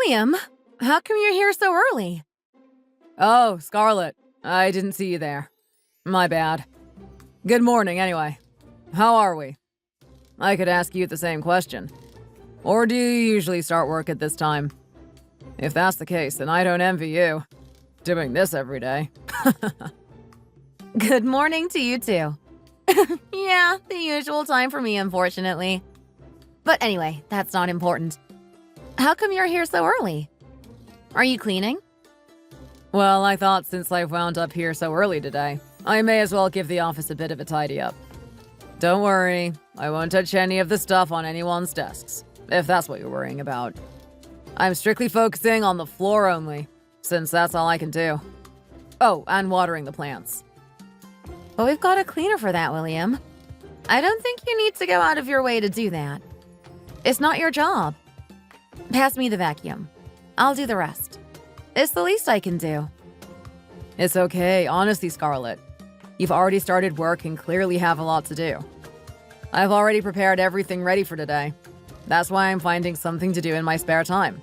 William, how come you're here so early? Oh, Scarlett, I didn't see you there. My bad. Good morning, anyway. How are we? I could ask you the same question. Or do you usually start work at this time? If that's the case, then I don't envy you. Doing this every day. Good morning to you too. Yeah, the usual time for me, unfortunately. But anyway, that's not important. How come you're here so early? Are you cleaning? Well, I thought since I wound up here so early today, I may as well give the office a bit of a tidy up. Don't worry, I won't touch any of the stuff on anyone's desks, if that's what you're worrying about. I'm strictly focusing on the floor only, since that's all I can do. Oh, and watering the plants. But we've got a cleaner for that, William. I don't think you need to go out of your way to do that. It's not your job. Pass me the vacuum. I'll do the rest. It's the least I can do. It's okay, honestly, Scarlett. You've already started work and clearly have a lot to do. I've already prepared everything ready for today. That's why I'm finding something to do in my spare time.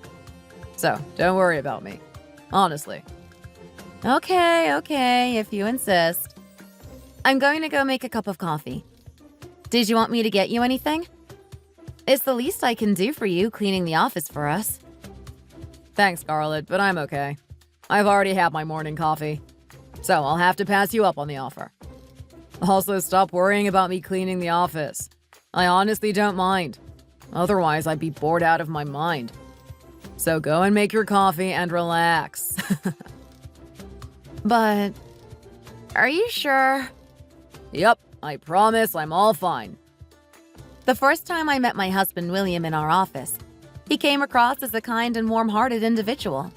So, don't worry about me. Honestly. Okay, if you insist. I'm going to go make a cup of coffee. Did you want me to get you anything? It's the least I can do for you, cleaning the office for us. Thanks, Scarlett, but I'm okay. I've already had my morning coffee. So I'll have to pass you up on the offer. Also, stop worrying about me cleaning the office. I honestly don't mind. Otherwise, I'd be bored out of my mind. So go and make your coffee and relax. But, are you sure? Yep, I promise I'm all fine. The first time I met my husband, William, in our office, he came across as a kind and warm-hearted individual.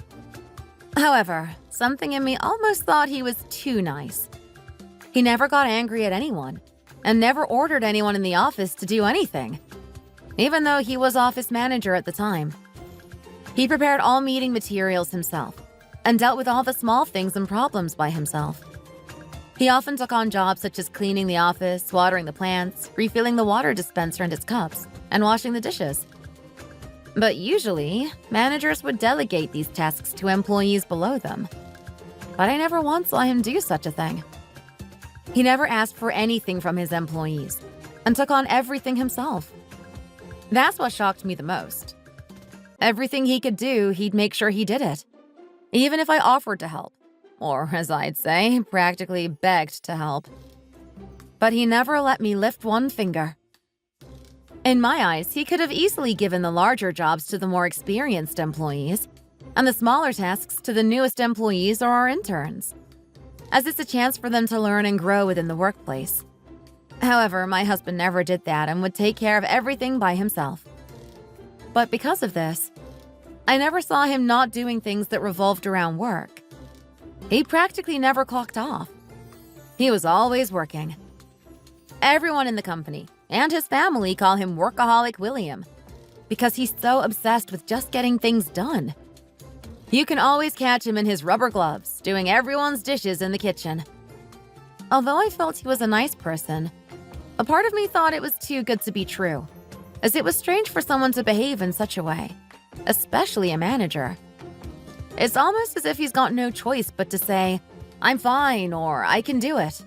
However, something in me almost thought he was too nice. He never got angry at anyone, and never ordered anyone in the office to do anything, even though he was office manager at the time. He prepared all meeting materials himself, and dealt with all the small things and problems by himself. He often took on jobs such as cleaning the office, watering the plants, refilling the water dispenser and its cups, and washing the dishes. But usually, managers would delegate these tasks to employees below them. But I never once saw him do such a thing. He never asked for anything from his employees, and took on everything himself. That's what shocked me the most. Everything he could do, he'd make sure he did it, even if I offered to help. Or, as I'd say, practically begged to help. But he never let me lift one finger. In my eyes, he could have easily given the larger jobs to the more experienced employees, and the smaller tasks to the newest employees or our interns, as it's a chance for them to learn and grow within the workplace. However, my husband never did that and would take care of everything by himself. But because of this, I never saw him not doing things that revolved around work. He practically never clocked off. He was always working. Everyone in the company and his family call him Workaholic William because he's so obsessed with just getting things done. You can always catch him in his rubber gloves, doing everyone's dishes in the kitchen. Although I felt he was a nice person, a part of me thought it was too good to be true, as it was strange for someone to behave in such a way, especially a manager. It's almost as if he's got no choice but to say, "I'm fine," or "I can do it."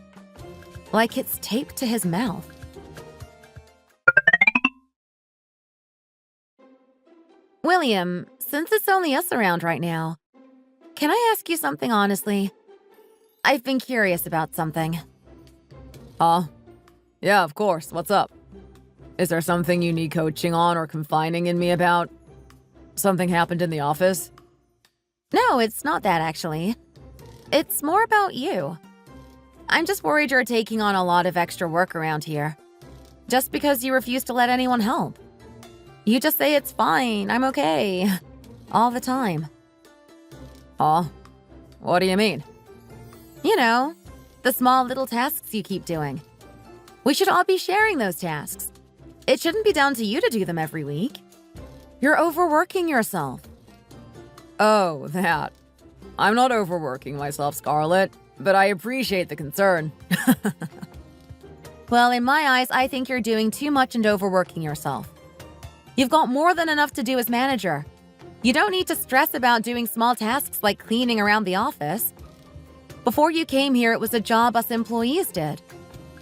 Like it's taped to his mouth. William, since it's only us around right now, can I ask you something honestly? I've been curious about something. Yeah, of course. What's up? Is there something you need coaching on or confiding in me about? Something happened in the office? No, it's not that actually. It's more about you. I'm just worried you're taking on a lot of extra work around here, just because you refuse to let anyone help. You just say it's fine, I'm okay, all the time. What do you mean? You know, the small little tasks you keep doing. We should all be sharing those tasks. It shouldn't be down to you to do them every week. You're overworking yourself. Oh, that. I'm not overworking myself, Scarlett, but I appreciate the concern. Well, in my eyes, I think you're doing too much and overworking yourself. You've got more than enough to do as manager. You don't need to stress about doing small tasks like cleaning around the office. Before you came here, it was a job us employees did.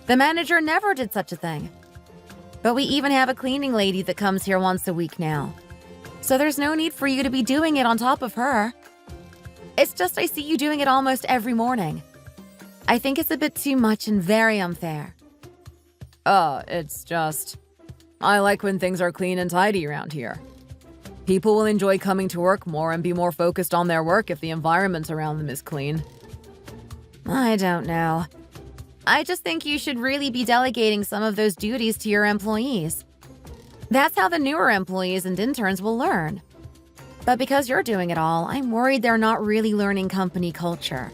The manager never did such a thing. But we even have a cleaning lady that comes here once a week now. So there's no need for you to be doing it on top of her. It's just I see you doing it almost every morning. I think it's a bit too much and very unfair. It's just... I like when things are clean and tidy around here. People will enjoy coming to work more and be more focused on their work if the environment around them is clean. I don't know. I just think you should really be delegating some of those duties to your employees. That's how the newer employees and interns will learn. But because you're doing it all, I'm worried they're not really learning company culture.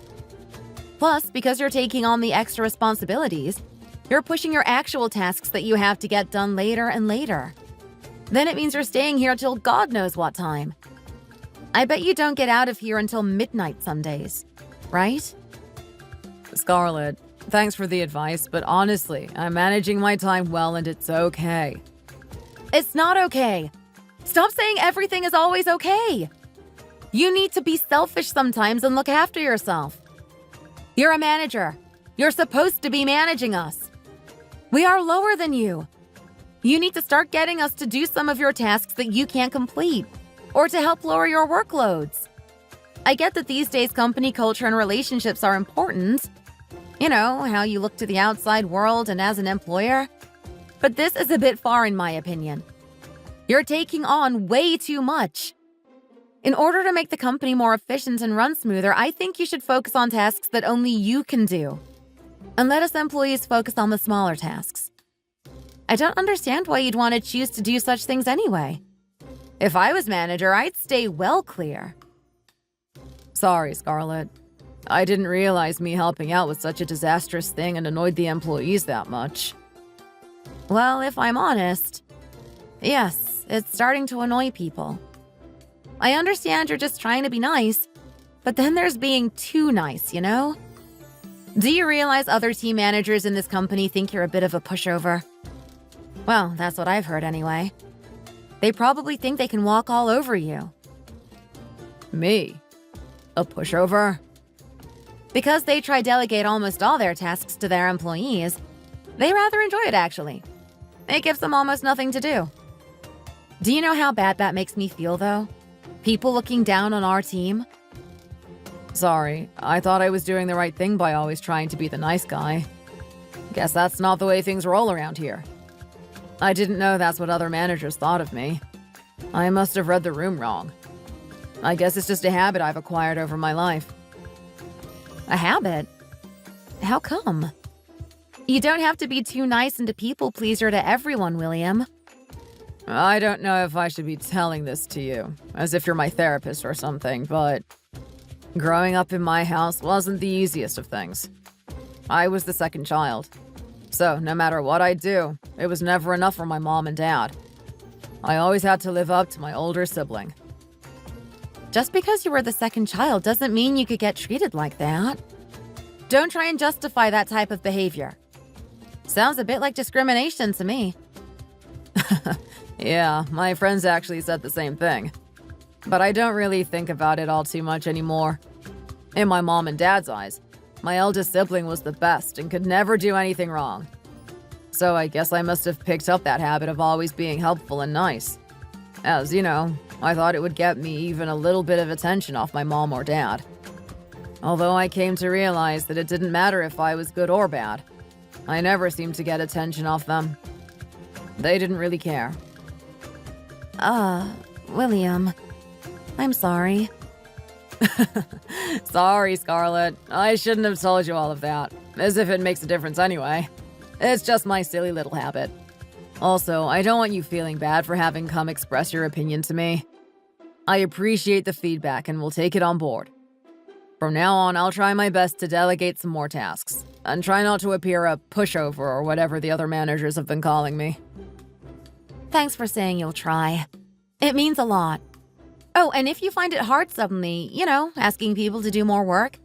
Plus, because you're taking on the extra responsibilities, you're pushing your actual tasks that you have to get done later and later. Then it means you're staying here till God knows what time. I bet you don't get out of here until midnight some days, right? Scarlett, thanks for the advice, but honestly, I'm managing my time well and it's okay. It's not okay. Stop saying everything is always okay. You need to be selfish sometimes and look after yourself. You're a manager. You're supposed to be managing us. We are lower than you. You need to start getting us to do some of your tasks that you can't complete, or to help lower your workloads. I get that these days company culture and relationships are important. You know, how you look to the outside world and as an employer. But this is a bit far in my opinion. You're taking on way too much. In order to make the company more efficient and run smoother, I think you should focus on tasks that only you can do. And let us employees focus on the smaller tasks. I don't understand why you'd want to choose to do such things anyway. If I was manager, I'd stay well clear. Sorry, Scarlett. I didn't realize me helping out was such a disastrous thing and annoyed the employees that much. Well, if I'm honest, yes, it's starting to annoy people. I understand you're just trying to be nice, but then there's being too nice, you know? Do you realize other team managers in this company think you're a bit of a pushover? Well, that's what I've heard anyway. They probably think they can walk all over you. Me? A pushover? Because they try delegate almost all their tasks to their employees, they rather enjoy it actually. It gives them almost nothing to do. Do you know how bad that makes me feel though? People looking down on our team? Sorry, I thought I was doing the right thing by always trying to be the nice guy. Guess that's not the way things roll around here. I didn't know that's what other managers thought of me. I must have read the room wrong. I guess it's just a habit I've acquired over my life. A habit? How come? You don't have to be too nice and a people pleaser to everyone, William. I don't know if I should be telling this to you, as if you're my therapist or something, but growing up in my house wasn't the easiest of things. I was the second child. So, no matter what I do, it was never enough for my mom and dad. I always had to live up to my older sibling. Just because you were the second child doesn't mean you could get treated like that. Don't try and justify that type of behavior. Sounds a bit like discrimination to me. Yeah, my friends actually said the same thing. But I don't really think about it all too much anymore. In my mom and dad's eyes, my eldest sibling was the best and could never do anything wrong. So I guess I must have picked up that habit of always being helpful and nice. As, you know, I thought it would get me even a little bit of attention off my mom or dad. Although I came to realize that it didn't matter if I was good or bad. I never seemed to get attention off them. They didn't really care. William, I'm sorry. Sorry, Scarlett. I shouldn't have told you all of that. As if it makes a difference anyway. It's just my silly little habit. Also, I don't want you feeling bad for having come express your opinion to me. I appreciate the feedback and will take it on board. From now on, I'll try my best to delegate some more tasks, and try not to appear a pushover or whatever the other managers have been calling me. Thanks for saying you'll try. It means a lot. Oh, and if you find it hard suddenly, you know, asking people to do more work,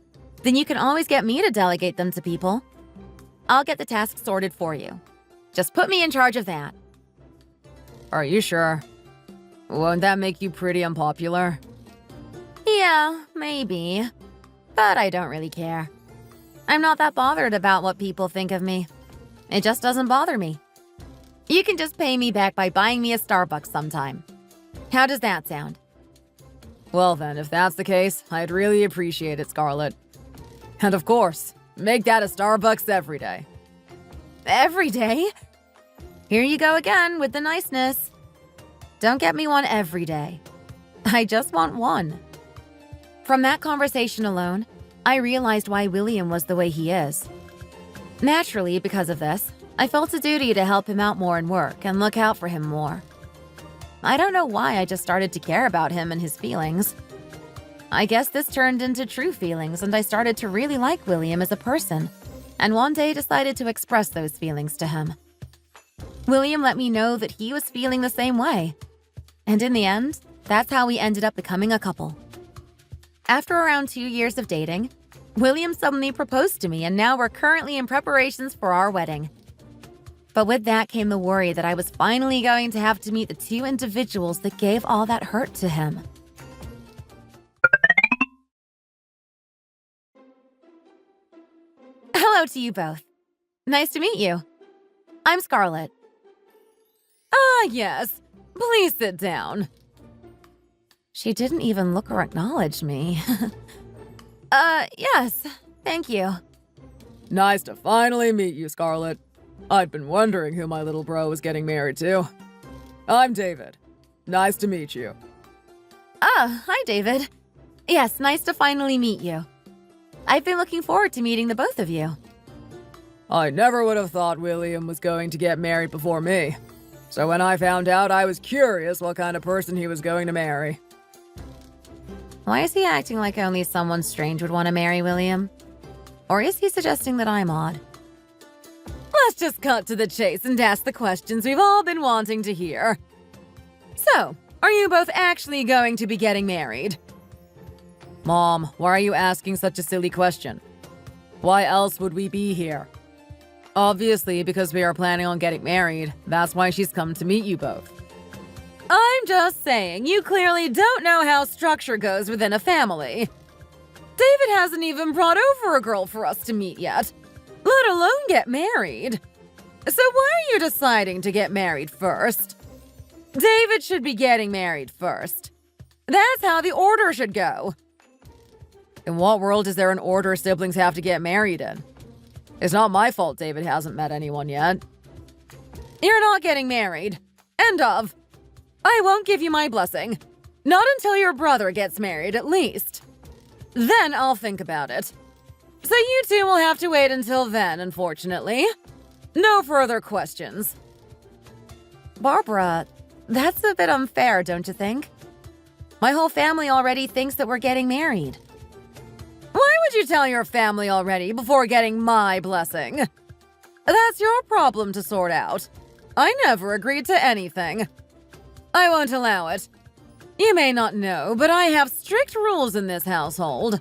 then you can always get me to delegate them to people. I'll get the tasks sorted for you. Just put me in charge of that. Are you sure? Won't that make you pretty unpopular? Yeah, maybe. But I don't really care. I'm not that bothered about what people think of me. It just doesn't bother me. You can just pay me back by buying me a Starbucks sometime. How does that sound? Well then, if that's the case, I'd really appreciate it, Scarlett. And of course, make that a Starbucks every day. Every day? Here you go again with the niceness. Don't get me one every day. I just want one. From that conversation alone, I realized why William was the way he is. Naturally, because of this, I felt a duty to help him out more in work and look out for him more. I don't know why I just started to care about him and his feelings. I guess this turned into true feelings and I started to really like William as a person, and one day decided to express those feelings to him. William let me know that he was feeling the same way. And in the end, that's how we ended up becoming a couple. After around 2 years of dating, William suddenly proposed to me and now we're currently in preparations for our wedding. But with that came the worry that I was finally going to have to meet the two individuals that gave all that hurt to him. Hello to you both. Nice to meet you. I'm Scarlett. Ah, yes. Please sit down. She didn't even look or acknowledge me. Yes. Thank you. Nice to finally meet you, Scarlett. I'd been wondering who my little bro was getting married to. I'm David. Nice to meet you. Hi, David. Yes, nice to finally meet you. I've been looking forward to meeting the both of you. I never would have thought William was going to get married before me. So when I found out, I was curious what kind of person he was going to marry. Why is he acting like only someone strange would want to marry William? Or is he suggesting that I'm odd? Let's just cut to the chase and ask the questions we've all been wanting to hear. So, are you both actually going to be getting married? Mom, why are you asking such a silly question? Why else would we be here? Obviously, because we are planning on getting married. That's why she's come to meet you both. I'm just saying, you clearly don't know how structure goes within a family. David hasn't even brought over a girl for us to meet yet, let alone get married. So why are you deciding to get married first? David should be getting married first. That's how the order should go. In what world is there an order siblings have to get married in? It's not my fault David hasn't met anyone yet. You're not getting married. End of. I won't give you my blessing. Not until your brother gets married, at least. Then I'll think about it. So you two will have to wait until then, unfortunately. No further questions. Barbara, that's a bit unfair, don't you think? My whole family already thinks that we're getting married. Why would you tell your family already before getting my blessing? That's your problem to sort out. I never agreed to anything. I won't allow it. You may not know, but I have strict rules in this household.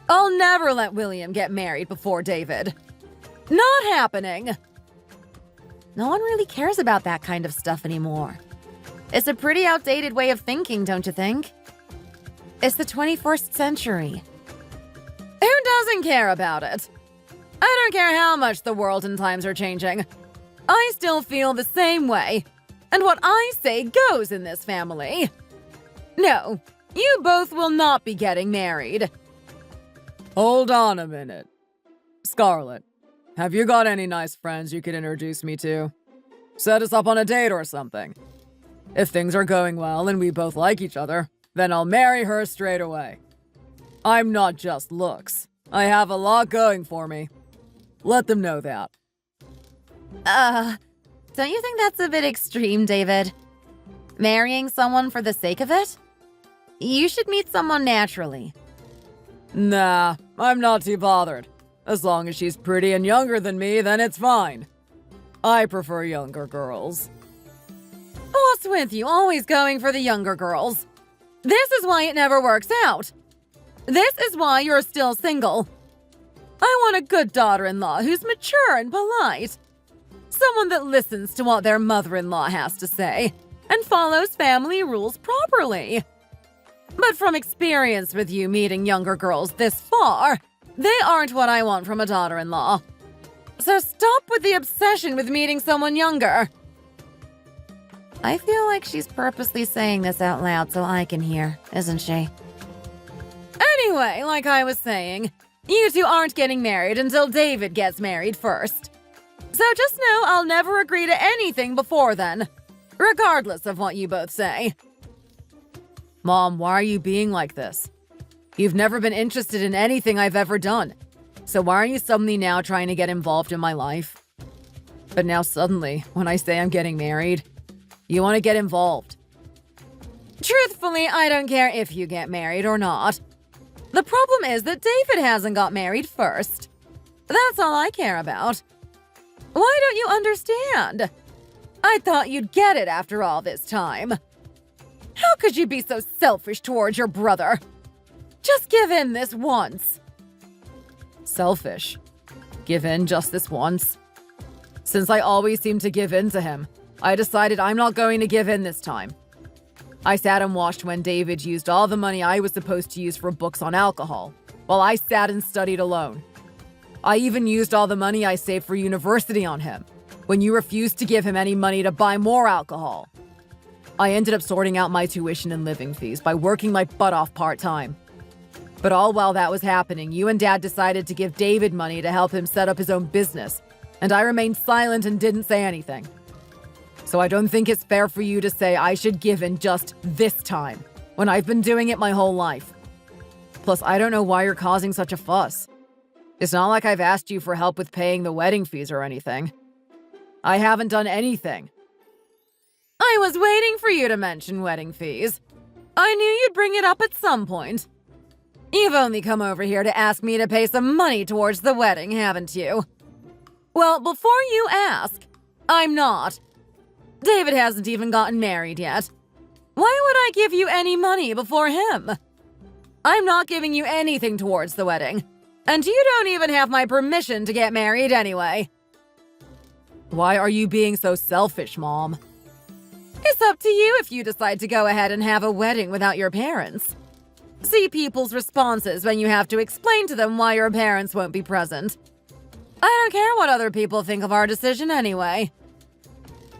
I'll never let William get married before David. Not happening. No one really cares about that kind of stuff anymore. It's a pretty outdated way of thinking, don't you think? It's the 21st century. Who doesn't care about it? I don't care how much the world and times are changing. I still feel the same way. And what I say goes in this family. No, you both will not be getting married. Hold on a minute. Scarlett, have you got any nice friends you could introduce me to? Set us up on a date or something. If things are going well and we both like each other, then I'll marry her straight away. I'm not just looks. I have a lot going for me. Let them know that. Don't you think that's a bit extreme, David? Marrying someone for the sake of it? You should meet someone naturally. Nah, I'm not too bothered. As long as she's pretty and younger than me, then it's fine. I prefer younger girls. What's with you always going for the younger girls? This is why it never works out. This is why you're still single. I want a good daughter-in-law who's mature and polite. Someone that listens to what their mother-in-law has to say. and follows family rules properly. But from experience with you meeting younger girls this far, they aren't what I want from a daughter-in-law. So stop with the obsession with meeting someone younger. I feel like she's purposely saying this out loud so I can hear, isn't she? Anyway, like I was saying, you two aren't getting married until David gets married first. So just know I'll never agree to anything before then, regardless of what you both say. Mom, why are you being like this? You've never been interested in anything I've ever done. So why are you suddenly now trying to get involved in my life? But now suddenly, when I say I'm getting married, you want to get involved. Truthfully, I don't care if you get married or not. The problem is that David hasn't got married first. That's all I care about. Why don't you understand? I thought you'd get it after all this time. How could you be so selfish towards your brother? Just give in this once. Selfish? Give in just this once? Since I always seem to give in to him, I decided I'm not going to give in this time. I sat and watched when David used all the money I was supposed to use for books on alcohol, while I sat and studied alone. I even used all the money I saved for university on him, when you refused to give him any money to buy more alcohol. I ended up sorting out my tuition and living fees by working my butt off part-time. But all while that was happening, you and Dad decided to give David money to help him set up his own business, and I remained silent and didn't say anything. So I don't think it's fair for you to say I should give in just this time, when I've been doing it my whole life. Plus, I don't know why you're causing such a fuss. It's not like I've asked you for help with paying the wedding fees or anything. I haven't done anything. I was waiting for you to mention wedding fees. I knew you'd bring it up at some point. You've only come over here to ask me to pay some money towards the wedding, haven't you? Well, before you ask, I'm not. David hasn't even gotten married yet. Why would I give you any money before him? I'm not giving you anything towards the wedding, and you don't even have my permission to get married anyway. Why are you being so selfish, Mom? It's up to you if you decide to go ahead and have a wedding without your parents. See people's responses when you have to explain to them why your parents won't be present. I don't care what other people think of our decision anyway.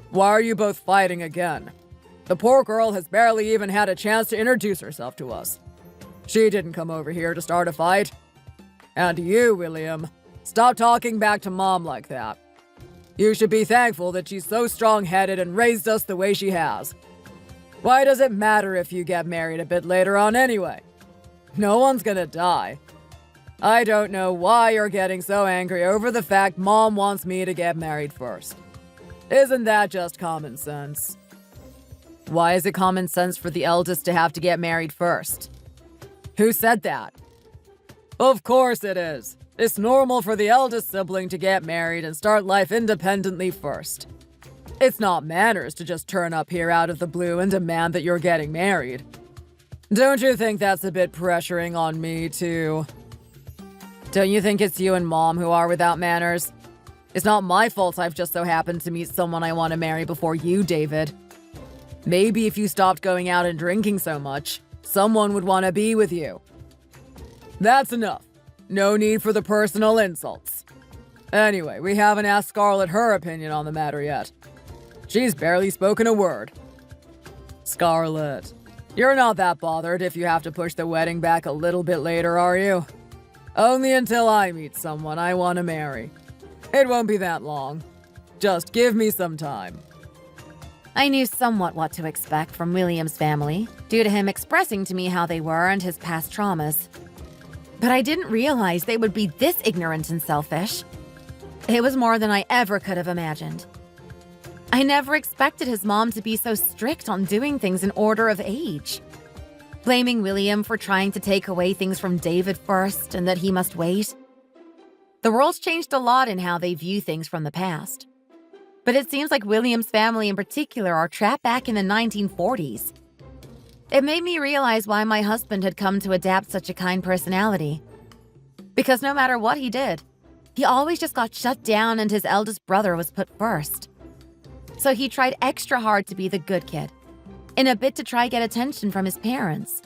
Why are you both fighting again? The poor girl has barely even had a chance to introduce herself to us. She didn't come over here to start a fight. And you, William, stop talking back to Mom like that. You should be thankful that she's so strong-headed and raised us the way she has. Why does it matter if you get married a bit later on anyway? No one's gonna die. I don't know why you're getting so angry over the fact Mom wants me to get married first. Isn't that just common sense? Why is it common sense for the eldest to have to get married first? Who said that? Of course it is. It's normal for the eldest sibling to get married and start life independently first. It's not manners to just turn up here out of the blue and demand that you're getting married. Don't you think that's a bit pressuring on me, too? Don't you think it's you and Mom who are without manners? It's not my fault I've just so happened to meet someone I want to marry before you, David. Maybe if you stopped going out and drinking so much, someone would want to be with you. That's enough. No need for the personal insults. Anyway, we haven't asked Scarlett her opinion on the matter yet. She's barely spoken a word. Scarlett, you're not that bothered if you have to push the wedding back a little bit later, are you? Only until I meet someone I want to marry. It won't be that long. Just give me some time. I knew somewhat what to expect from William's family, due to him expressing to me how they were and his past traumas. But I didn't realize they would be this ignorant and selfish. It was more than I ever could have imagined. I never expected his mom to be so strict on doing things in order of age. Blaming William for trying to take away things from David first and that he must wait. The world's changed a lot in how they view things from the past. But it seems like William's family in particular are trapped back in the 1940s. It made me realize why my husband had come to adapt such a kind personality. Because no matter what he did, he always just got shut down and his eldest brother was put first. So he tried extra hard to be the good kid in a bid to try get attention from his parents.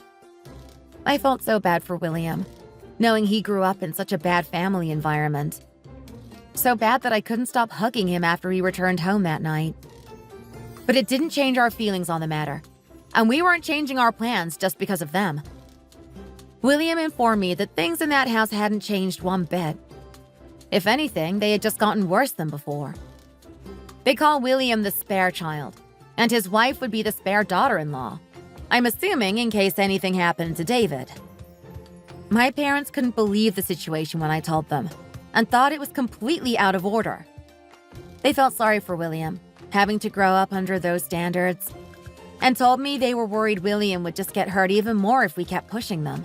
I felt so bad for William, knowing he grew up in such a bad family environment. So bad that I couldn't stop hugging him after he returned home that night. But it didn't change our feelings on the matter, and we weren't changing our plans just because of them. William informed me that things in that house hadn't changed one bit. If anything, they had just gotten worse than before. They call William the spare child, and his wife would be the spare daughter-in-law. I'm assuming in case anything happened to David. My parents couldn't believe the situation when I told them, and thought it was completely out of order. They felt sorry for William, having to grow up under those standards, and told me they were worried William would just get hurt even more if we kept pushing them.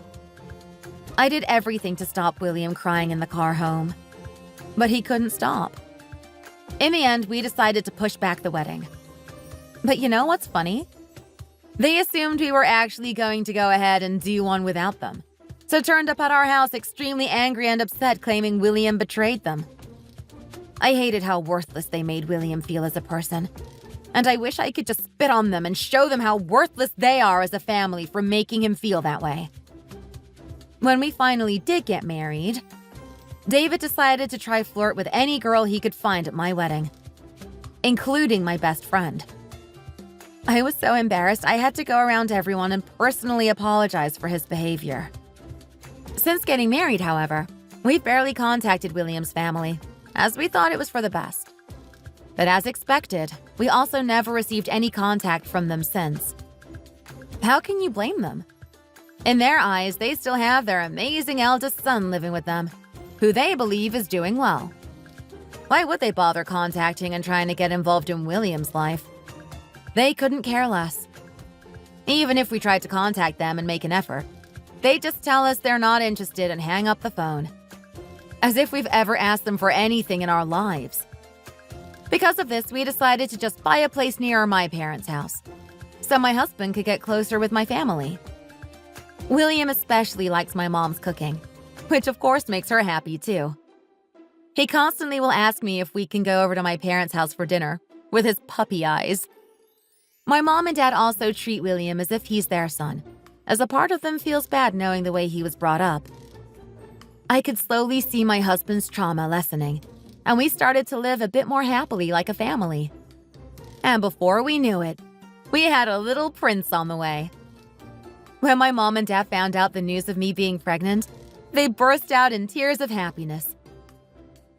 I did everything to stop William crying in the car home, but he couldn't stop. In the end, we decided to push back the wedding. But you know what's funny? They assumed we were actually going to go ahead and do one without them, so turned up at our house extremely angry and upset, claiming William betrayed them. I hated how worthless they made William feel as a person, and I wish I could just spit on them and show them how worthless they are as a family for making him feel that way. When we finally did get married, David decided to try flirt with any girl he could find at my wedding, including my best friend. I was so embarrassed I had to go around to everyone and personally apologize for his behavior. Since getting married, however, we barely contacted William's family, as we thought it was for the best. But as expected, we also never received any contact from them since. How can you blame them? In their eyes, they still have their amazing eldest son living with them, who they believe is doing well. Why would they bother contacting and trying to get involved in William's life? They couldn't care less. Even if we tried to contact them and make an effort, they just tell us they're not interested and hang up the phone. As if we've ever asked them for anything in our lives. Because of this, we decided to just buy a place near my parents' house, so my husband could get closer with my family. William especially likes my mom's cooking, which of course makes her happy too. He constantly will ask me if we can go over to my parents' house for dinner, with his puppy eyes. My mom and dad also treat William as if he's their son, as a part of them feels bad knowing the way he was brought up. I could slowly see my husband's trauma lessening, and we started to live a bit more happily like a family. And before we knew it, we had a little prince on the way. When my mom and dad found out the news of me being pregnant, they burst out in tears of happiness.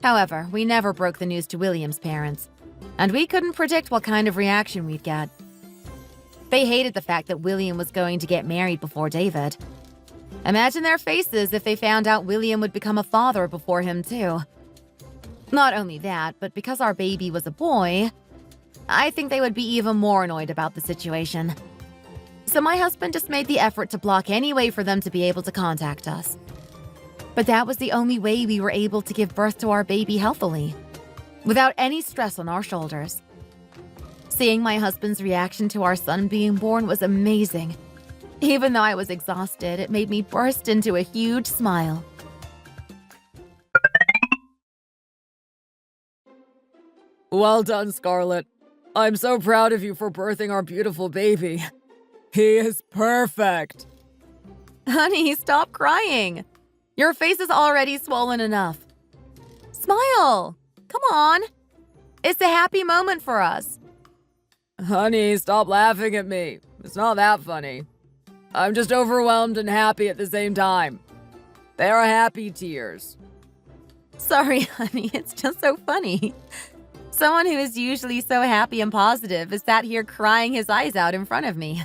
However, we never broke the news to William's parents, and we couldn't predict what kind of reaction we'd get. They hated the fact that William was going to get married before David. Imagine their faces if they found out William would become a father before him too. Not only that, but because our baby was a boy, I think they would be even more annoyed about the situation. So my husband just made the effort to block any way for them to be able to contact us. But that was the only way we were able to give birth to our baby healthily, without any stress on our shoulders. Seeing my husband's reaction to our son being born was amazing. Even though I was exhausted, it made me burst into a huge smile. Well done, Scarlett. I'm so proud of you for birthing our beautiful baby. He is perfect. Honey, stop crying. Your face is already swollen enough. Smile. Come on. It's a happy moment for us. Honey, stop laughing at me. It's not that funny. I'm just overwhelmed and happy at the same time. They are happy tears. Sorry, honey. It's just so funny. Someone who is usually so happy and positive is sat here crying his eyes out in front of me.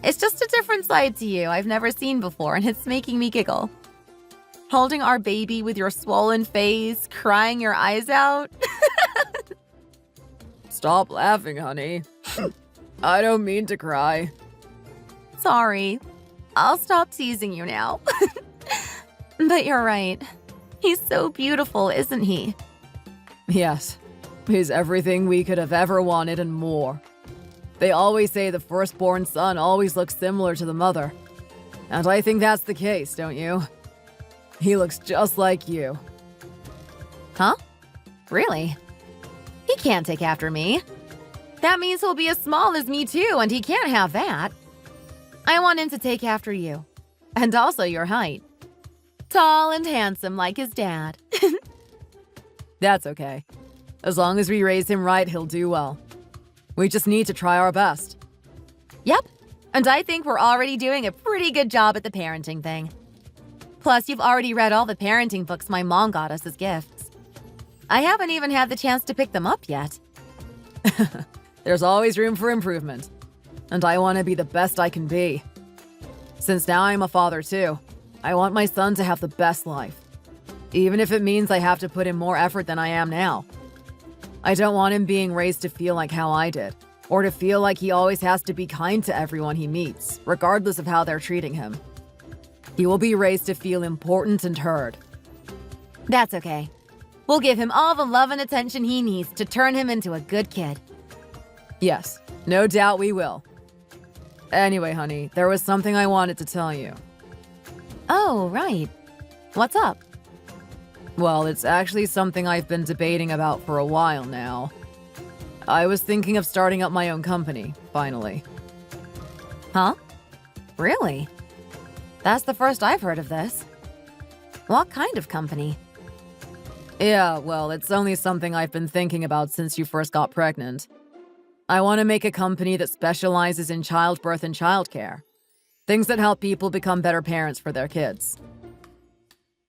It's just a different side to you I've never seen before, and it's making me giggle. Holding our baby with your swollen face, crying your eyes out. Stop laughing, honey. I don't mean to cry. Sorry. I'll stop teasing you now. But you're right. He's so beautiful, isn't he? Yes. He's everything we could have ever wanted and more. They always say the firstborn son always looks similar to the mother. And I think that's the case, don't you? He looks just like you. Huh? Really? He can't take after me. That means he'll be as small as me too, and he can't have that. I want him to take after you. And also your height. Tall and handsome like his dad. That's okay. As long as we raise him right, he'll do well. We just need to try our best. Yep. And I think we're already doing a pretty good job at the parenting thing. Plus, you've already read all the parenting books my mom got us as gifts. I haven't even had the chance to pick them up yet. There's always room for improvement. And I want to be the best I can be. Since now I'm a father too, I want my son to have the best life. Even if it means I have to put in more effort than I am now. I don't want him being raised to feel like how I did, or to feel like he always has to be kind to everyone he meets, regardless of how they're treating him. He will be raised to feel important and heard. That's okay. We'll give him all the love and attention he needs to turn him into a good kid. Yes, no doubt we will. Anyway, honey, there was something I wanted to tell you. Oh, right. What's up? Well, it's actually something I've been debating about for a while now. I was thinking of starting up my own company, finally. Huh? Really? That's the first I've heard of this. What kind of company? Yeah, well, it's only something I've been thinking about since you first got pregnant. I want to make a company that specializes in childbirth and childcare. Things that help people become better parents for their kids.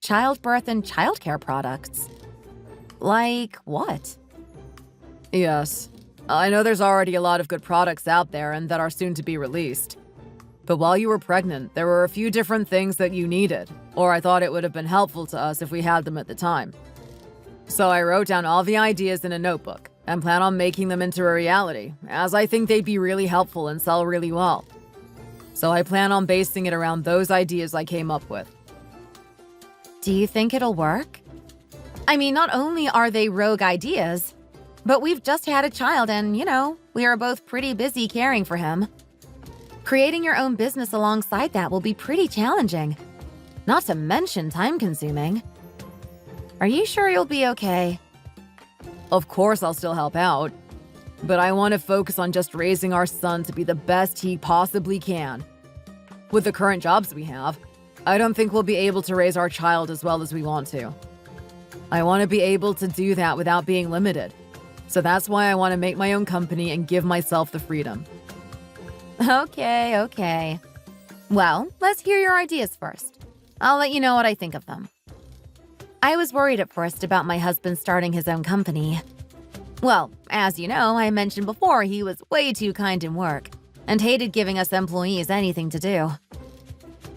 Childbirth and childcare products? Like what? Yes. I know there's already a lot of good products out there and that are soon to be released. But while you were pregnant, there were a few different things that you needed, or I thought it would have been helpful to us if we had them at the time. So I wrote down all the ideas in a notebook and plan on making them into a reality, as I think they'd be really helpful and sell really well. So I plan on basing it around those ideas I came up with. Do you think it'll work? I mean, not only are they rogue ideas, but we've just had a child and, we are both pretty busy caring for him. Creating your own business alongside that will be pretty challenging, not to mention time-consuming. Are you sure you'll be okay? Of course I'll still help out, but I want to focus on just raising our son to be the best he possibly can. With the current jobs we have, I don't think we'll be able to raise our child as well as we want to. I want to be able to do that without being limited. So that's why I want to make my own company and give myself the freedom. Okay. Well, let's hear your ideas first. I'll let you know what I think of them. I was worried at first about my husband starting his own company. Well, as you know, I mentioned before he was way too kind in work and hated giving us employees anything to do.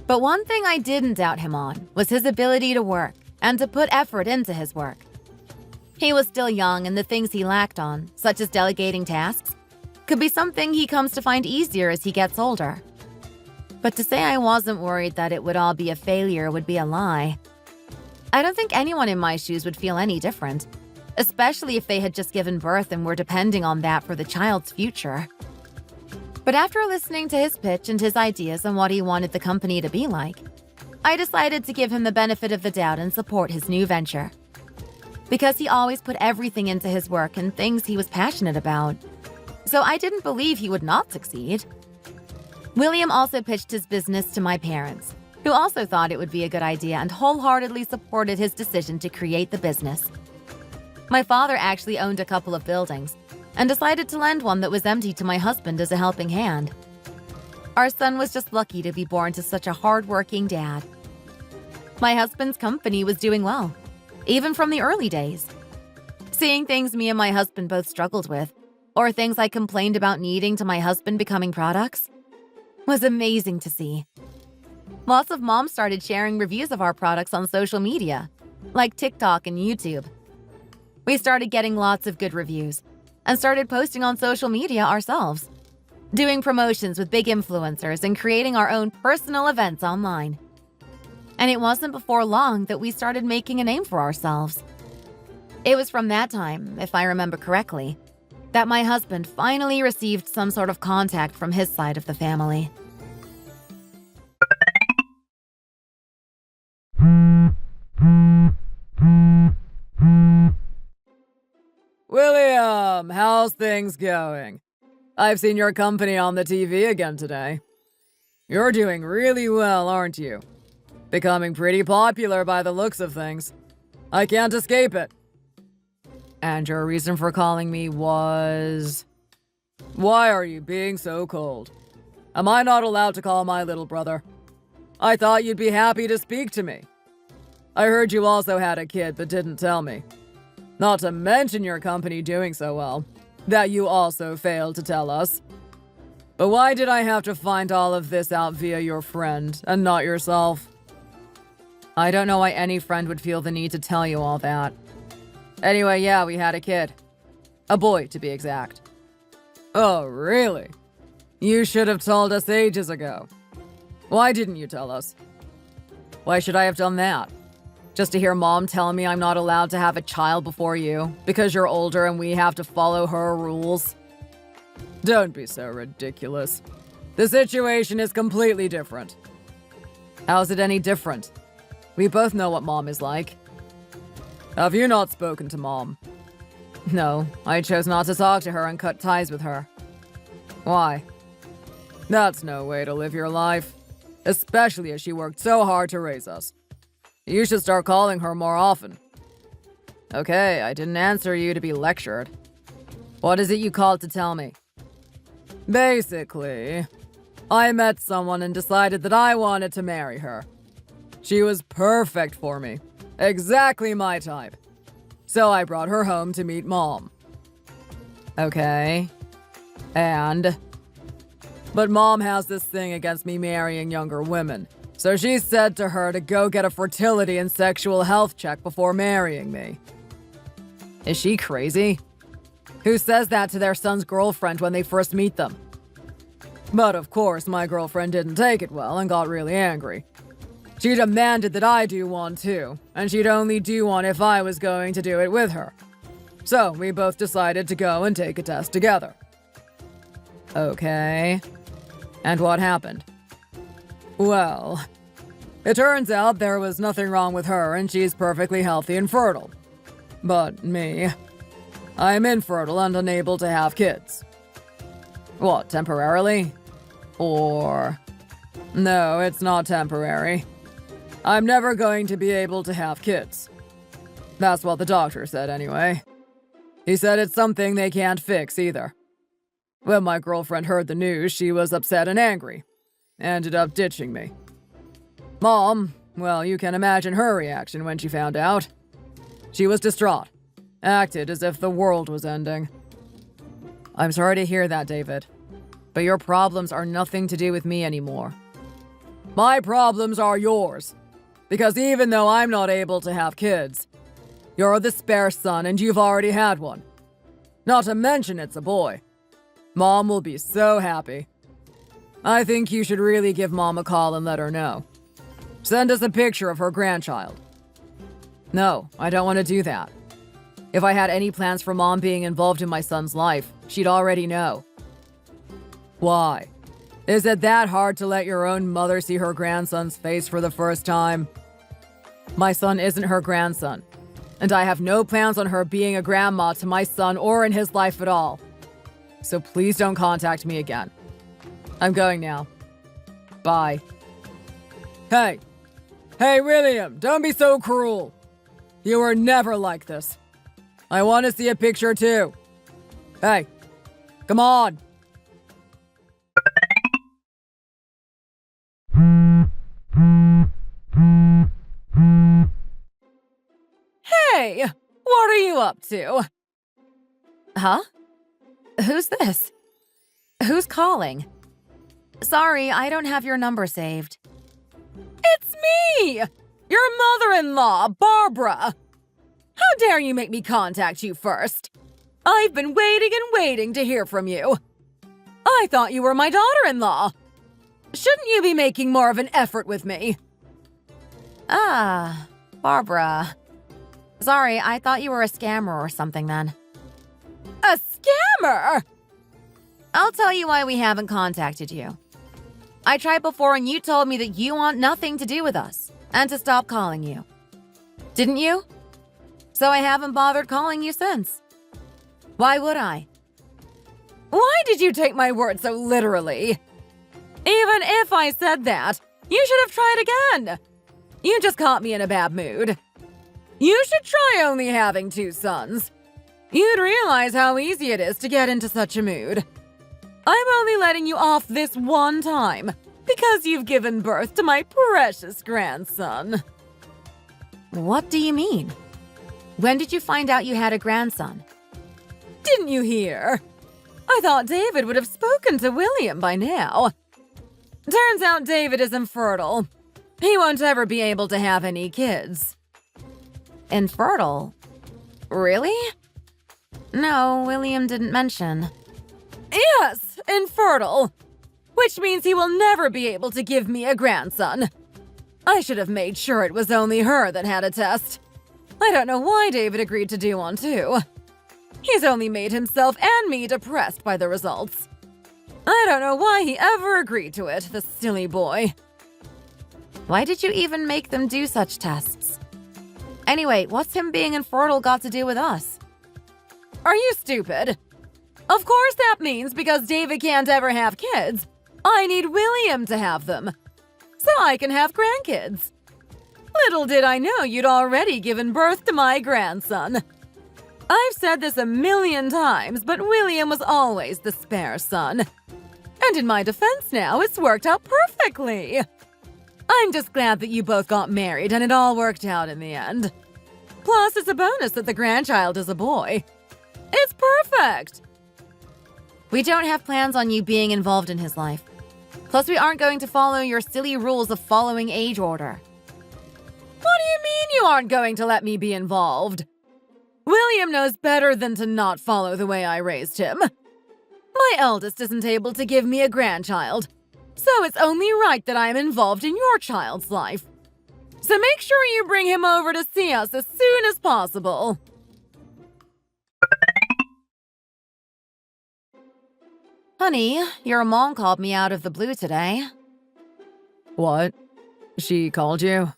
But one thing I didn't doubt him on was his ability to work and to put effort into his work. He was still young, and the things he lacked on, such as delegating tasks, could be something he comes to find easier as he gets older. But to say I wasn't worried that it would all be a failure would be a lie. I don't think anyone in my shoes would feel any different, especially if they had just given birth and were depending on that for the child's future. But after listening to his pitch and his ideas on what he wanted the company to be like, I decided to give him the benefit of the doubt and support his new venture. Because he always put everything into his work and things he was passionate about. So I didn't believe he would not succeed. William also pitched his business to my parents, who also thought it would be a good idea and wholeheartedly supported his decision to create the business. My father actually owned a couple of buildings and decided to lend one that was empty to my husband as a helping hand. Our son was just lucky to be born to such a hard-working dad. My husband's company was doing well, even from the early days. Seeing things me and my husband both struggled with, or things I complained about needing to my husband becoming products, was amazing to see. Lots of moms started sharing reviews of our products on social media, like TikTok and YouTube. We started getting lots of good reviews and started posting on social media ourselves, doing promotions with big influencers and creating our own personal events online. And it wasn't before long that we started making a name for ourselves. It was from that time, if I remember correctly, that my husband finally received some sort of contact from his side of the family. William, how's things going? I've seen your company on the TV again today. You're doing really well, aren't you? Becoming pretty popular by the looks of things. I can't escape it. And your reason for calling me was... Why are you being so cold? Am I not allowed to call my little brother? I thought you'd be happy to speak to me. I heard you also had a kid but didn't tell me. Not to mention your company doing so well, that you also failed to tell us. But why did I have to find all of this out via your friend and not yourself? I don't know why any friend would feel the need to tell you all that. Anyway, yeah, we had a kid. A boy, to be exact. Oh, really? You should have told us ages ago. Why didn't you tell us? Why should I have done that? Just to hear Mom tell me I'm not allowed to have a child before you, because you're older and we have to follow her rules? Don't be so ridiculous. The situation is completely different. How's it any different? We both know what Mom is like. Have you not spoken to Mom? No, I chose not to talk to her and cut ties with her. Why? That's no way to live your life. Especially as she worked so hard to raise us. You should start calling her more often. Okay, I didn't answer you to be lectured. What is it you called to tell me? Basically, I met someone and decided that I wanted to marry her. She was perfect for me. Exactly my type. So I brought her home to meet Mom. Okay. And? But Mom has this thing against me marrying younger women. So she said to her to go get a fertility and sexual health check before marrying me. Is she crazy? Who says that to their son's girlfriend when they first meet them? But of course, my girlfriend didn't take it well and got really angry. She demanded that I do one too, and she'd only do one if I was going to do it with her. So we both decided to go and take a test together. Okay. And what happened? Well, it turns out there was nothing wrong with her and she's perfectly healthy and fertile. But me, I'm infertile and unable to have kids. What, temporarily? Or... No, it's not temporary. I'm never going to be able to have kids. That's what the doctor said anyway. He said it's something they can't fix either. When my girlfriend heard the news, she was upset and angry. Ended up ditching me. Mom, well, you can imagine her reaction when she found out. She was distraught. Acted as if the world was ending. I'm sorry to hear that, David. But your problems are nothing to do with me anymore. My problems are yours. Because even though I'm not able to have kids, you're the spare son and you've already had one. Not to mention it's a boy. Mom will be so happy. I think you should really give Mom a call and let her know. Send us a picture of her grandchild. No, I don't want to do that. If I had any plans for Mom being involved in my son's life, she'd already know. Why? Is it that hard to let your own mother see her grandson's face for the first time? My son isn't her grandson, and I have no plans on her being a grandma to my son or in his life at all. So please don't contact me again. I'm going now. Bye. Hey! Hey, William, don't be so cruel! You were never like this. I want to see a picture too. Hey, come on! Hey, what are you up to? Huh? Who's this? Who's calling? Sorry, I don't have your number saved. It's me! Your mother-in-law, Barbara! How dare you make me contact you first? I've been waiting and waiting to hear from you. I thought you were my daughter-in-law. Shouldn't you be making more of an effort with me? Ah, Barbara. Sorry, I thought you were a scammer or something then. A scammer? I'll tell you why we haven't contacted you. I tried before and you told me that you want nothing to do with us and to stop calling you. Didn't you? So I haven't bothered calling you since. Why would I? Why did you take my word so literally? Even if I said that, you should have tried again. You just caught me in a bad mood. You should try only having 2 sons. You'd realize how easy it is to get into such a mood. I'm only letting you off this one time because you've given birth to my precious grandson. What do you mean? When did you find out you had a grandson? Didn't you hear? I thought David would have spoken to William by now. Turns out David is infertile. He won't ever be able to have any kids. Infertile? Really? No, William didn't mention. Yes, infertile. Which means he will never be able to give me a grandson. I should have made sure it was only her that had a test. I don't know why David agreed to do one too. He's only made himself and me depressed by the results. I don't know why he ever agreed to it, the silly boy. Why did you even make them do such tests? Anyway, what's him being infertile got to do with us? Are you stupid? Of course that means because David can't ever have kids, I need William to have them, so I can have grandkids. Little did I know you'd already given birth to my grandson. I've said this a million times, but William was always the spare son. And in my defense now, it's worked out perfectly. I'm just glad that you both got married and it all worked out in the end. Plus, it's a bonus that the grandchild is a boy. It's perfect! We don't have plans on you being involved in his life. Plus, we aren't going to follow your silly rules of following age order. What do you mean you aren't going to let me be involved? William knows better than to not follow the way I raised him. My eldest isn't able to give me a grandchild, so it's only right that I'm involved in your child's life. So make sure you bring him over to see us as soon as possible. Honey, your mom called me out of the blue today. What? She called you?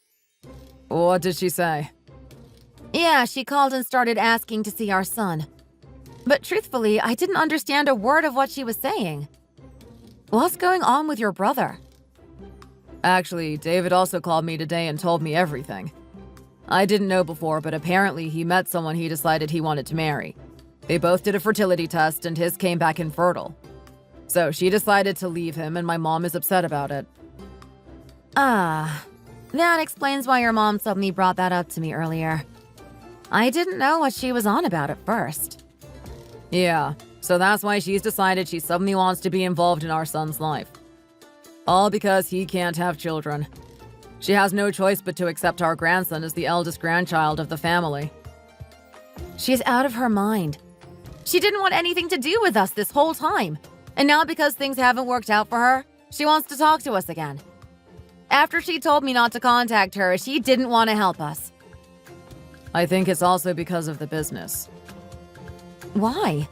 What did she say? Yeah, she called and started asking to see our son. But truthfully, I didn't understand a word of what she was saying. What's going on with your brother? Actually, David also called me today and told me everything. I didn't know before, but apparently he met someone he decided he wanted to marry. They both did a fertility test and his came back infertile. So she decided to leave him and my mom is upset about it. Ah, that explains why your mom suddenly brought that up to me earlier. I didn't know what she was on about at first. Yeah, so that's why she's decided she suddenly wants to be involved in our son's life. All because he can't have children. She has no choice but to accept our grandson as the eldest grandchild of the family. She's out of her mind. She didn't want anything to do with us this whole time. And now because things haven't worked out for her, she wants to talk to us again. After she told me not to contact her, she didn't want to help us. I think it's also because of the business. Why?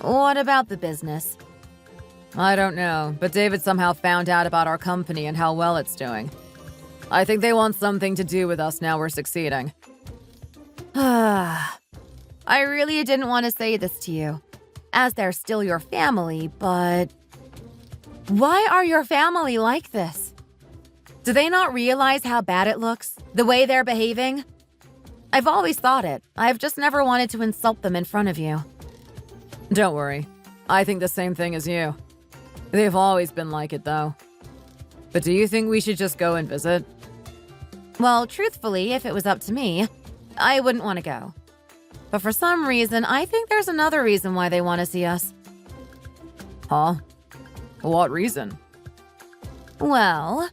What about the business? I don't know, but David somehow found out about our company and how well it's doing. I think they want something to do with us now we're succeeding. I really didn't want to say this to you, as they're still your family, but... Why are your family like this? Do they not realize how bad it looks? The way they're behaving? I've always thought it. I've just never wanted to insult them in front of you. Don't worry. I think the same thing as you. They've always been like it, though. But do you think we should just go and visit? Well, truthfully, if it was up to me, I wouldn't want to go. But for some reason, I think there's another reason why they want to see us. Huh? What reason? Well,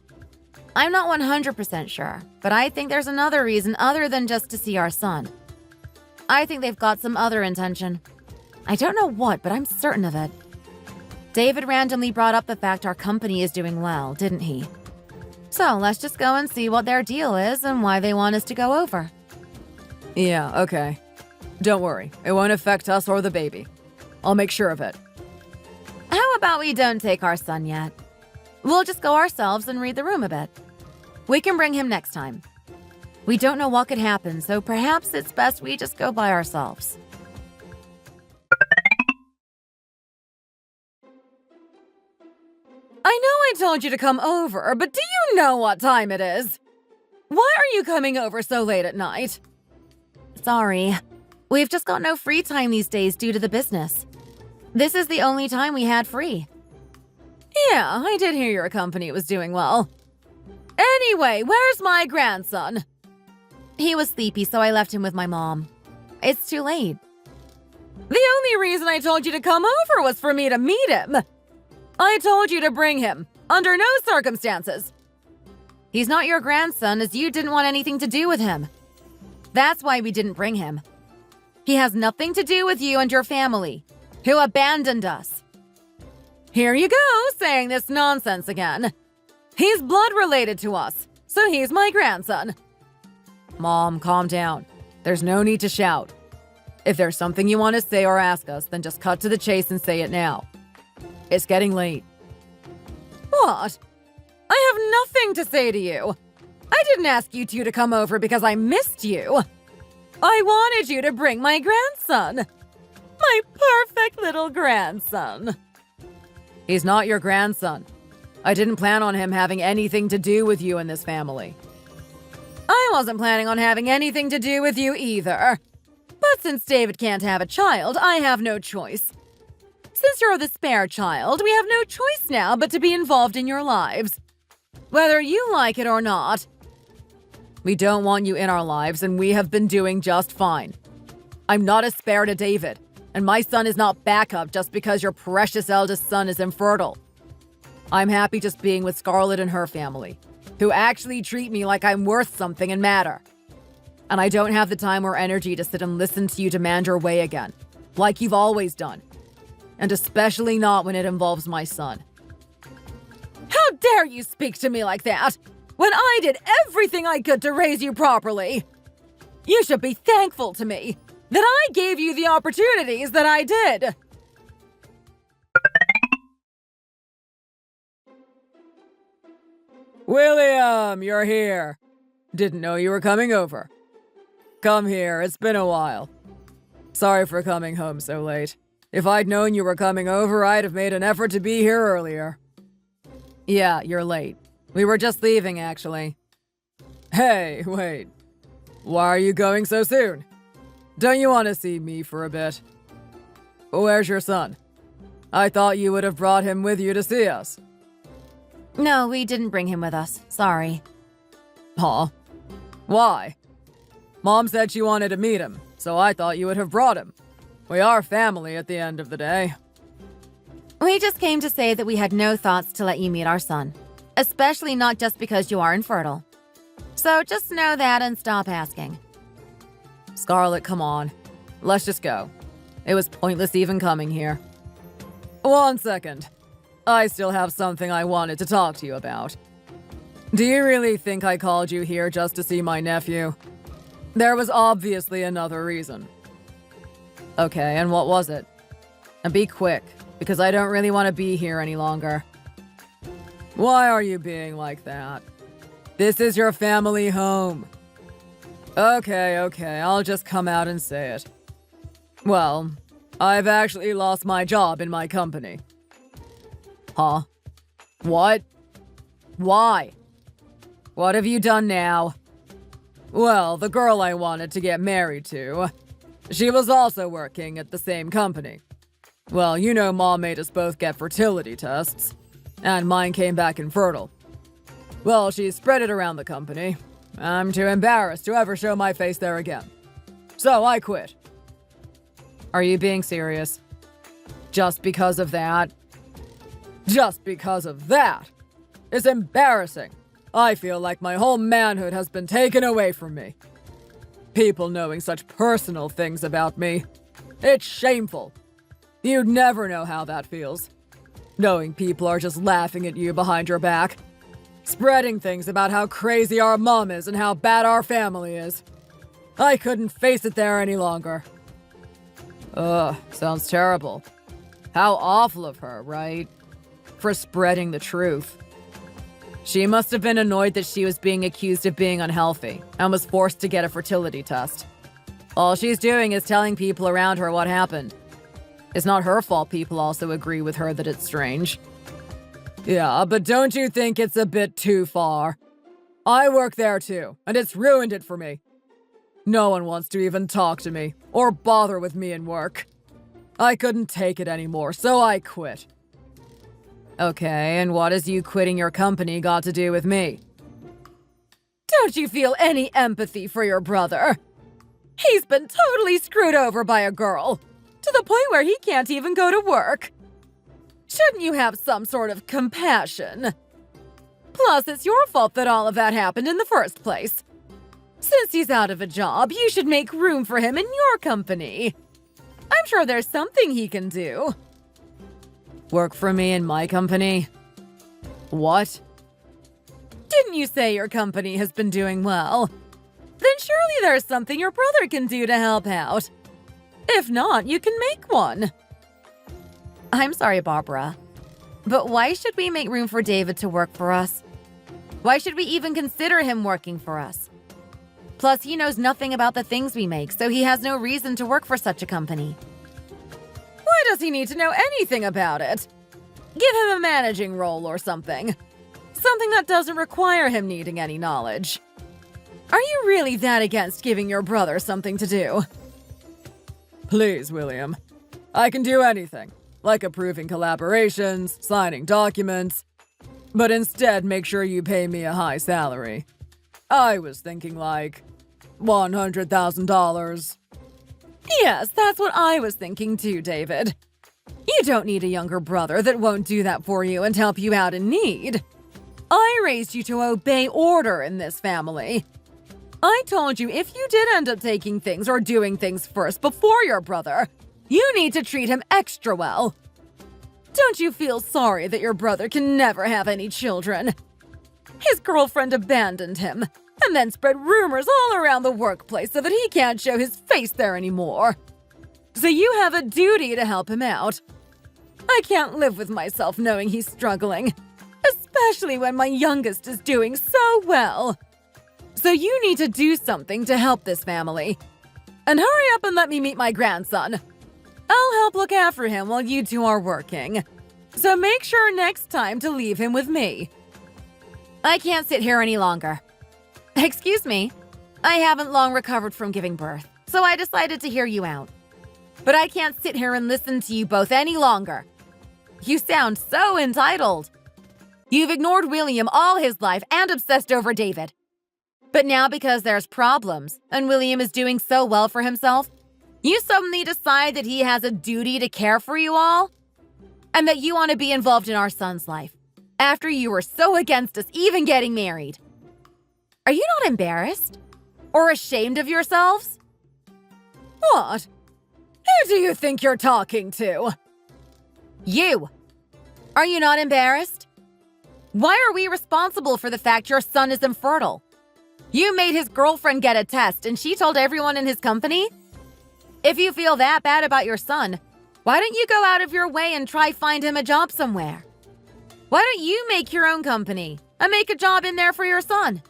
I'm not 100% sure, but I think there's another reason other than just to see our son. I think they've got some other intention. I don't know what, but I'm certain of it. David randomly brought up the fact our company is doing well, didn't he? So let's just go and see what their deal is and why they want us to go over. Yeah, okay. Don't worry, it won't affect us or the baby. I'll make sure of it. How about we don't take our son yet? We'll just go ourselves and read the room a bit. We can bring him next time. We don't know what could happen, so perhaps it's best we just go by ourselves. told you to come over, but do you know what time it is? Why are you coming over so late at night? Sorry. We've just got no free time these days due to the business. This is the only time we had free. Yeah, I did hear your company was doing well. Anyway, where's my grandson? He was sleepy, so I left him with my mom. It's too late. The only reason I told you to come over was for me to meet him. I told you to bring him, under no circumstances. He's not your grandson, as you didn't want anything to do with him. That's why we didn't bring him. He has nothing to do with you and your family, who abandoned us. Here you go, saying this nonsense again. He's blood related to us, so he's my grandson. Mom, calm down. There's no need to shout. If there's something you want to say or ask us, then just cut to the chase and say it now. It's getting late. What? I have nothing to say to you. I didn't ask you two to come over because I missed you. I wanted you to bring my grandson. My perfect little grandson. He's not your grandson. I didn't plan on him having anything to do with you and this family. I wasn't planning on having anything to do with you either. But since David can't have a child, I have no choice. Since you're the spare child, we have no choice now but to be involved in your lives. Whether you like it or not. We don't want you in our lives, and we have been doing just fine. I'm not a spare to David, and my son is not backup just because your precious eldest son is infertile. I'm happy just being with Scarlett and her family, who actually treat me like I'm worth something and matter. And I don't have the time or energy to sit and listen to you demand your way again, like you've always done. And especially not when it involves my son. How dare you speak to me like that, when I did everything I could to raise you properly? You should be thankful to me that I gave you the opportunities that I did. William, you're here. Didn't know you were coming over. Come here, it's been a while. Sorry for coming home so late. If I'd known you were coming over, I'd have made an effort to be here earlier. Yeah, you're late. We were just leaving, actually. Hey, wait. Why are you going so soon? Don't you want to see me for a bit? Where's your son? I thought you would have brought him with you to see us. No, we didn't bring him with us. Sorry. Huh? Why? Mom said she wanted to meet him, so I thought you would have brought him. We are family at the end of the day. We just came to say that we had no thoughts to let you meet our son. Especially not just because you are infertile. So just know that and stop asking. Scarlett, come on. Let's just go. It was pointless even coming here. 1 second. I still have something I wanted to talk to you about. Do you really think I called you here just to see my nephew? There was obviously another reason. Okay, and what was it? And be quick, because I don't really want to be here any longer. Why are you being like that? This is your family home. Okay, I'll just come out and say it. Well, I've actually lost my job in my company. Huh? What? Why? What have you done now? Well, the girl I wanted to get married to, she was also working at the same company. Well, you know Mom made us both get fertility tests, and mine came back infertile. Well, she spread it around the company. I'm too embarrassed to ever show my face there again. So I quit. Are you being serious? Just because of that? Just because of that? It's embarrassing. I feel like my whole manhood has been taken away from me. People knowing such personal things about me. It's shameful. You'd never know how that feels. Knowing people are just laughing at you behind your back. Spreading things about how crazy our mom is and how bad our family is. I couldn't face it there any longer. Ugh, sounds terrible. How awful of her, right? For spreading the truth. She must have been annoyed that she was being accused of being unhealthy and was forced to get a fertility test. All she's doing is telling people around her what happened. It's not her fault people also agree with her that it's strange. Yeah, but don't you think it's a bit too far? I work there too, and it's ruined it for me. No one wants to even talk to me or bother with me in work. I couldn't take it anymore, so I quit. Okay, and what has you quitting your company got to do with me? Don't you feel any empathy for your brother? He's been totally screwed over by a girl, to the point where he can't even go to work. Shouldn't you have some sort of compassion? Plus, it's your fault that all of that happened in the first place. Since he's out of a job, you should make room for him in your company. I'm sure there's something he can do. Work for me in my company? What? Didn't you say your company has been doing well? Then surely there's something your brother can do to help out. If not, you can make one. I'm sorry, Barbara. But why should we make room for David to work for us? Why should we even consider him working for us? Plus, he knows nothing about the things we make, so he has no reason to work for such a company. Why does he need to know anything about it? Give him a managing role or something. Something that doesn't require him needing any knowledge. Are you really that against giving your brother something to do? Please, William. I can do anything, like approving collaborations, signing documents, but instead make sure you pay me a high salary. I was thinking like $100,000. Yes, that's what I was thinking too, David. You don't need a younger brother that won't do that for you and help you out in need. I raised you to obey order in this family. I told you if you did end up taking things or doing things first before your brother, you need to treat him extra well. Don't you feel sorry that your brother can never have any children? His girlfriend abandoned him, and then spread rumors all around the workplace so that he can't show his face there anymore. So you have a duty to help him out. I can't live with myself knowing he's struggling, especially when my youngest is doing so well. So you need to do something to help this family. And hurry up and let me meet my grandson. I'll help look after him while you two are working. So make sure next time to leave him with me. I can't sit here any longer. Excuse me. I haven't long recovered from giving birth, so I decided to hear you out. But I can't sit here and listen to you both any longer. You sound so entitled. You've ignored William all his life and obsessed over David. But now because there's problems and William is doing so well for himself, you suddenly decide that he has a duty to care for you all? And that you want to be involved in our son's life, after you were so against us even getting married. Are you not embarrassed? Or ashamed of yourselves? What? Who do you think you're talking to? You! Are you not embarrassed? Why are we responsible for the fact your son is infertile? You made his girlfriend get a test and she told everyone in his company? If you feel that bad about your son, why don't you go out of your way and try find him a job somewhere? Why don't you make your own company and make a job in there for your son?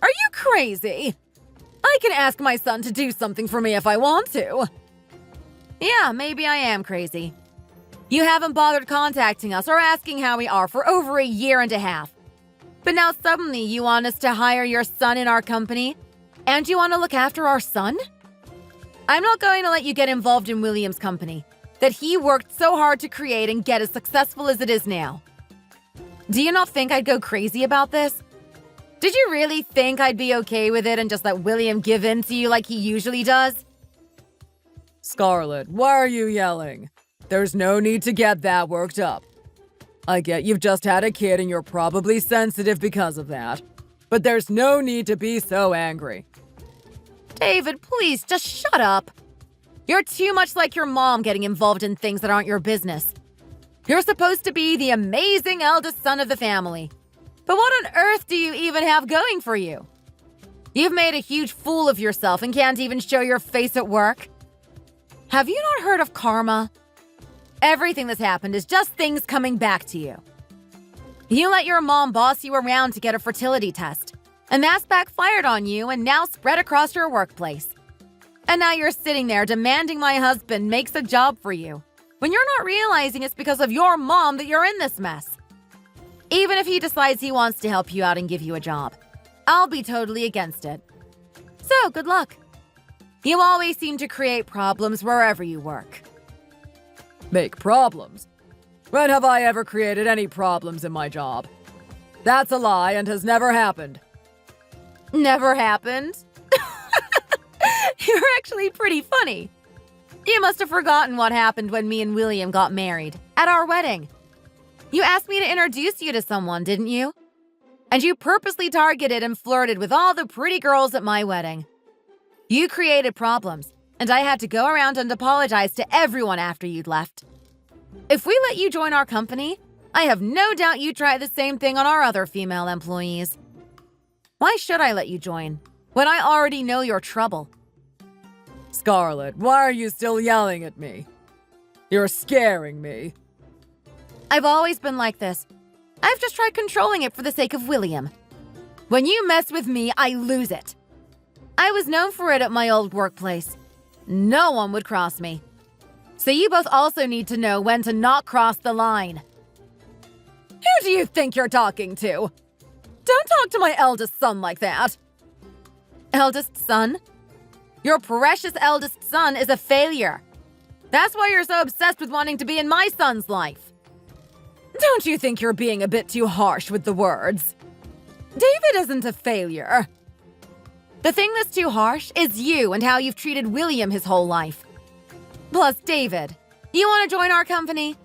Are you crazy? I can ask my son to do something for me if I want to. Yeah, maybe I am crazy. You haven't bothered contacting us or asking how we are for over a year and a half. But now suddenly you want us to hire your son in our company? And you want to look after our son? I'm not going to let you get involved in William's company that he worked so hard to create and get as successful as it is now. Do you not think I'd go crazy about this? Did you really think I'd be okay with it and just let William give in to you like he usually does? Scarlett, why are you yelling? There's no need to get that worked up. I get you've just had a kid and you're probably sensitive because of that. But there's no need to be so angry. David, please, just shut up. You're too much like your mom getting involved in things that aren't your business. You're supposed to be the amazing eldest son of the family. But what on earth do you even have going for you? You've made a huge fool of yourself and can't even show your face at work. Have you not heard of karma? Everything that's happened is just things coming back to you. You let your mom boss you around to get a fertility test, and that's backfired on you and now spread across your workplace. And now you're sitting there demanding my husband makes a job for you, when you're not realizing it's because of your mom that you're in this mess. Even if he decides he wants to help you out and give you a job, I'll be totally against it. So, good luck. You always seem to create problems wherever you work. Make problems? When have I ever created any problems in my job? That's a lie and has never happened. Never happened? You're actually pretty funny. You must have forgotten what happened when me and William got married, at our wedding. You asked me to introduce you to someone, didn't you? And you purposely targeted and flirted with all the pretty girls at my wedding. You created problems, and I had to go around and apologize to everyone after you'd left. If we let you join our company, I have no doubt you'd try the same thing on our other female employees. Why should I let you join, when I already know you're trouble? Scarlett, why are you still yelling at me? You're scaring me. I've always been like this. I've just tried controlling it for the sake of William. When you mess with me, I lose it. I was known for it at my old workplace. No one would cross me. So you both also need to know when to not cross the line. Who do you think you're talking to? Don't talk to my eldest son like that. Eldest son? Your precious eldest son is a failure. That's why you're so obsessed with wanting to be in my son's life. Don't you think you're being a bit too harsh with the words? David isn't a failure. The thing that's too harsh is you and how you've treated William his whole life. Plus, David, you want to join our company?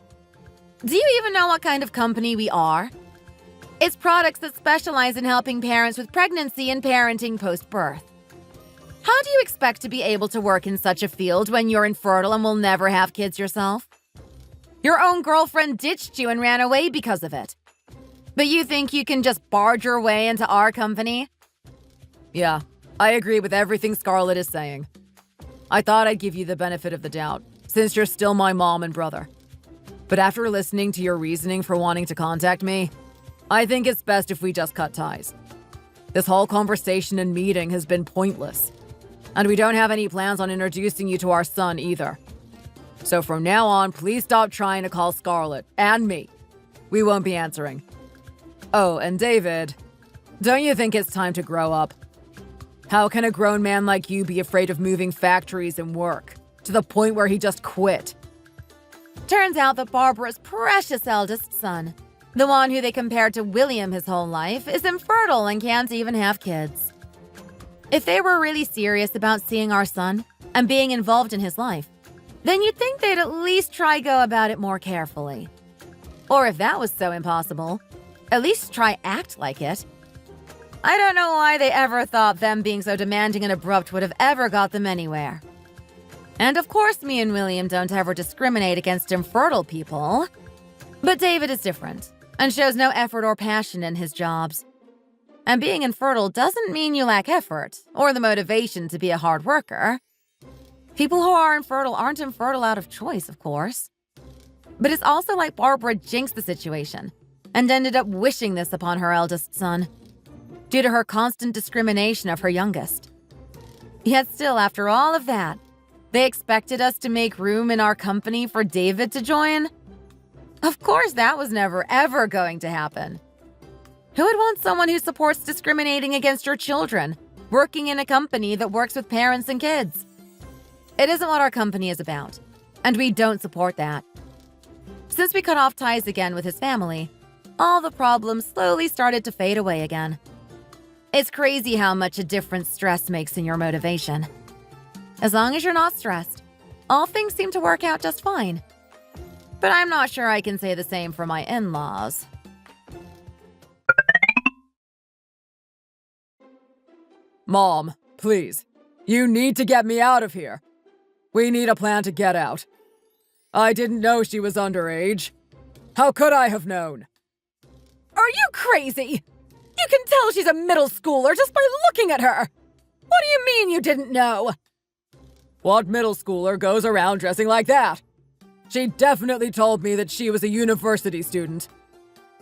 Do you even know what kind of company we are? It's products that specialize in helping parents with pregnancy and parenting post-birth. How do you expect to be able to work in such a field when you're infertile and will never have kids yourself? Your own girlfriend ditched you and ran away because of it. But you think you can just barge your way into our company? Yeah, I agree with everything Scarlett is saying. I thought I'd give you the benefit of the doubt, since you're still my mom and brother. But after listening to your reasoning for wanting to contact me, I think it's best if we just cut ties. This whole conversation and meeting has been pointless. And we don't have any plans on introducing you to our son either. So from now on, please stop trying to call Scarlett and me. We won't be answering. Oh, and David, don't you think it's time to grow up? How can a grown man like you be afraid of moving factories and work, to the point where he just quit? Turns out that Barbara's precious eldest son, the one who they compared to William his whole life, is infertile and can't even have kids. If they were really serious about seeing our son and being involved in his life, then you'd think they'd at least try go about it more carefully. Or if that was so impossible, at least try act like it. I don't know why they ever thought them being so demanding and abrupt would have ever got them anywhere. And of course me and William don't ever discriminate against infertile people. But David is different and shows no effort or passion in his jobs. And being infertile doesn't mean you lack effort or the motivation to be a hard worker. People who are infertile aren't infertile out of choice, of course. But it's also like Barbara jinxed the situation and ended up wishing this upon her eldest son, due to her constant discrimination of her youngest. Yet still, after all of that, they expected us to make room in our company for David to join? Of course that was never ever going to happen. Who would want someone who supports discriminating against your children, working in a company that works with parents and kids? It isn't what our company is about, and we don't support that. Since we cut off ties again with his family, all the problems slowly started to fade away again. It's crazy how much a difference stress makes in your motivation. As long as you're not stressed, all things seem to work out just fine. But I'm not sure I can say the same for my in-laws. Mom, please. You need to get me out of here. We need a plan to get out. I didn't know she was underage. How could I have known? Are you crazy? You can tell she's a middle schooler just by looking at her. What do you mean you didn't know? What middle schooler goes around dressing like that? She definitely told me that she was a university student.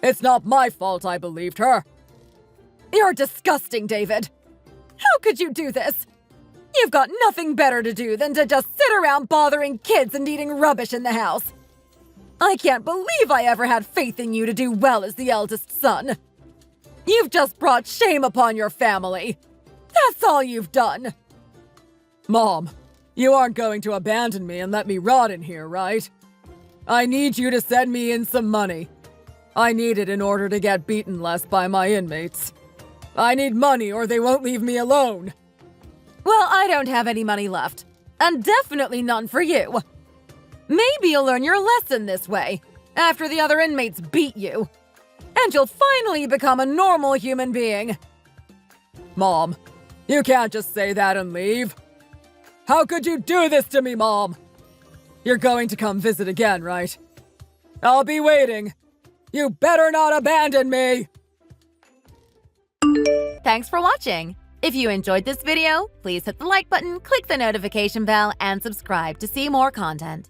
It's not my fault I believed her. You're disgusting, David. How could you do this? You've got nothing better to do than to just sit around bothering kids and eating rubbish in the house. I can't believe I ever had faith in you to do well as the eldest son. You've just brought shame upon your family. That's all you've done. Mom, you aren't going to abandon me and let me rot in here, right? I need you to send me in some money. I need it in order to get beaten less by my inmates. I need money or they won't leave me alone. Well, I don't have any money left, and definitely none for you. Maybe you'll learn your lesson this way, after the other inmates beat you. And you'll finally become a normal human being. Mom, you can't just say that and leave. How could you do this to me, Mom? You're going to come visit again, right? I'll be waiting. You better not abandon me! Thanks for watching. If you enjoyed this video, please hit the like button, click the notification bell, and subscribe to see more content.